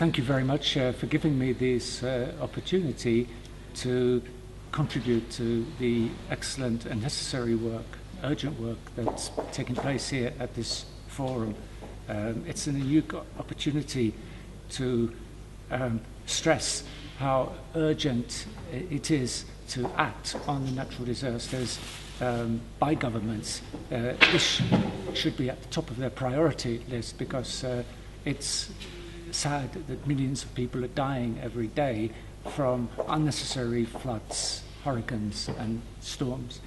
thank you very much for giving me this opportunity to contribute to the excellent and necessary work, urgent work that's taking place here at this forum. It's a unique opportunity to stress how urgent it is to act on the natural disasters by governments. This should be at the top of their priority list because it's sad that millions of people are dying every day from unnecessary floods, hurricanes and storms.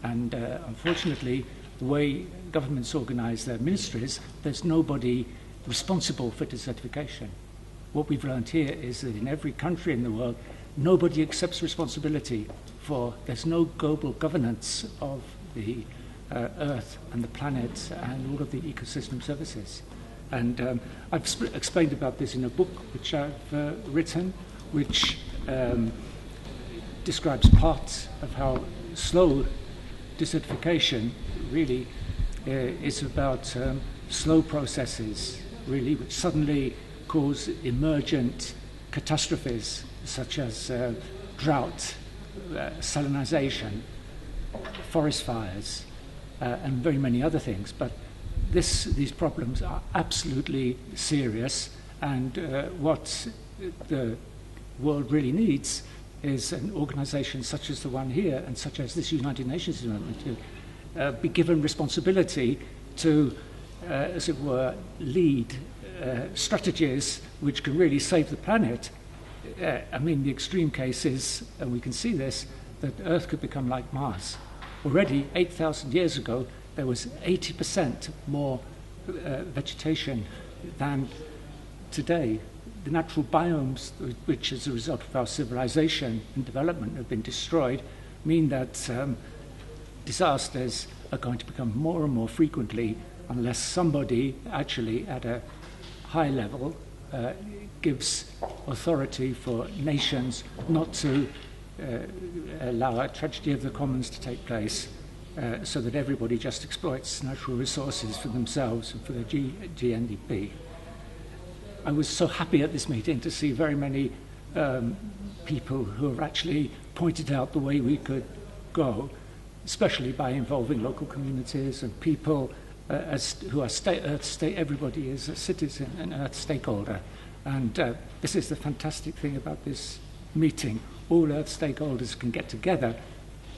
And unfortunately, the way governments organize their ministries, there's nobody responsible for desertification. What we've learned here is that in every country in the world, nobody accepts responsibility for, there's no global governance of the Earth and the planet and all of the ecosystem services. And I've explained about this in a book which I've written, which describes parts of how slow desertification really is about slow processes, really, which suddenly cause emergent catastrophes such as drought, salinization, forest fires, and very many other things. But these problems are absolutely serious, and what the world really needs is an organization such as the one here and such as this United Nations to be given responsibility to, as it were, lead strategies which can really save the planet. I mean, the extreme case is, and we can see this, that Earth could become like Mars. Already, 8,000 years ago, there was 80% more vegetation than today. The natural biomes, which as a result of our civilization and development have been destroyed, mean that disasters are going to become more and more frequently unless somebody actually at a high level gives authority for nations not to allow a tragedy of the commons to take place so that everybody just exploits natural resources for themselves and for the GNDP. I was so happy at this meeting to see very many people who have actually pointed out the way we could go, especially by involving local communities and people who are everybody is a citizen and Earth stakeholder. And this is the fantastic thing about this meeting. All Earth stakeholders can get together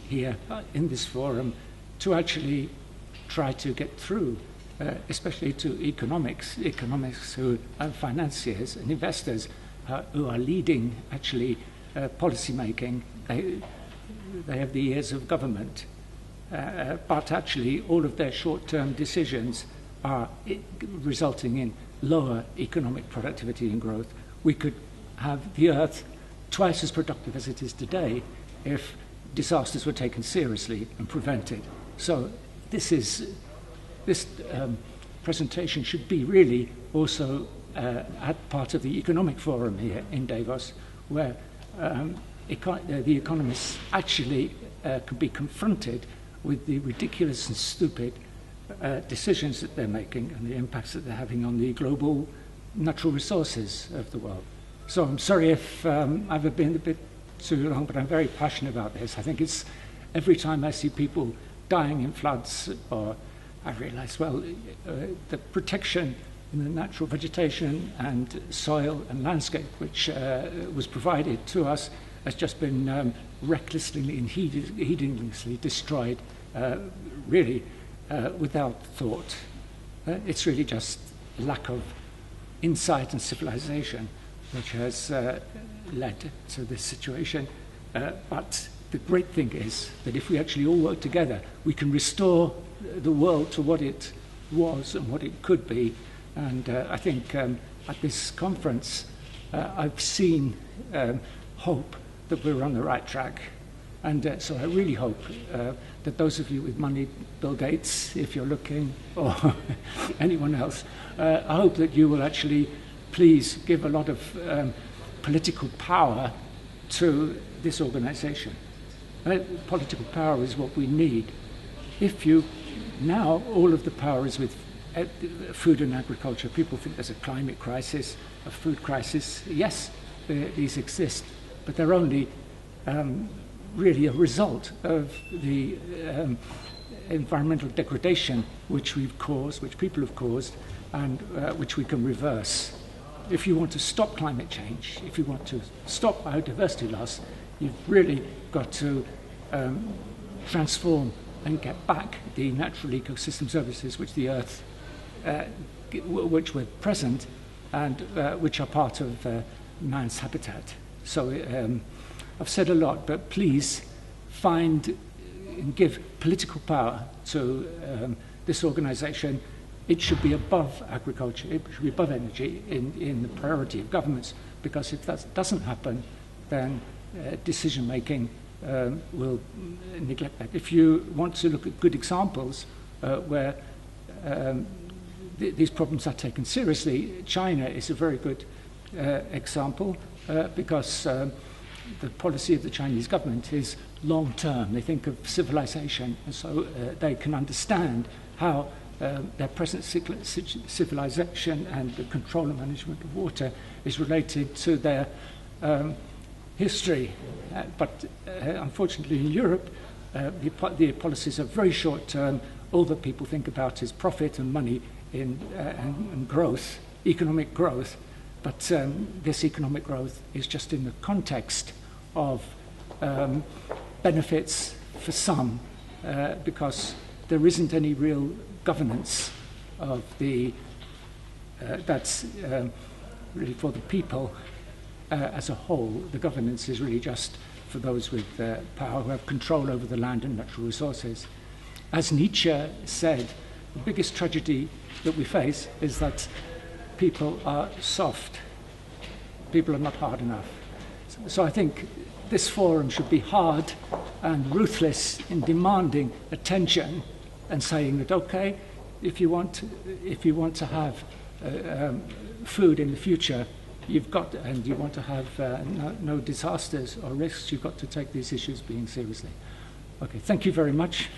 here in this forum to actually try to get through, especially to economics who are financiers and investors who are leading actually policy making. They have the ears of government, but actually all of their short-term decisions are resulting in lower economic productivity and growth. We could have the Earth twice as productive as it is today if disasters were taken seriously and prevented. So this presentation should be really also at part of the economic forum here in Davos, where the economists actually can be confronted with the ridiculous and stupid decisions that they're making and the impacts that they're having on the global natural resources of the world. So I'm sorry if I've been a bit too long, but I'm very passionate about this. I think it's every time I see people dying in floods, or I realize, well, the protection in the natural vegetation and soil and landscape which was provided to us has just been recklessly and heedlessly destroyed, really without thought. It's really just lack of insight and civilization which has led to this situation. But the great thing is that if we actually all work together, we can restore the world to what it was and what it could be. And I think at this conference, I've seen hope that we're on the right track. And so I really hope that those of you with money, Bill Gates, if you're looking, or anyone else, I hope that you will actually please give a lot of political power to this organization. Political power is what we need. If you, now all of the power is with food and agriculture. People think there's a climate crisis, a food crisis. Yes, these exist, but they're only really a result of the environmental degradation which we've caused, which people have caused, and which we can reverse. If you want to stop climate change, if you want to stop biodiversity loss, you've really got to transform and get back the natural ecosystem services which the Earth, which were present and which are part of man's habitat. So I've said a lot, but please find and give political power to this organisation. It should be above agriculture, it should be above energy in the priority of governments, because if that doesn't happen, then decision making will neglect that. If you want to look at good examples where these problems are taken seriously, China is a very good example because the policy of the Chinese government is long-term. They think of civilization, and so they can understand how their present civilization and the control and management of water is related to their history. But unfortunately in Europe, the policies are very short-term. All that people think about is profit and money and growth, economic growth. But this economic growth is just in the context of benefits for some, because there isn't any real governance of that's really for the people as a whole. The governance is really just for those with power who have control over the land and natural resources. As Nietzsche said, the biggest tragedy that we face is that people are soft. People are not hard enough. So I think this forum should be hard and ruthless in demanding attention and saying that, okay, if you want to have food in the future, you've got, and you want to have no disasters or risks, you've got to take these issues being seriously. Okay, thank you very much.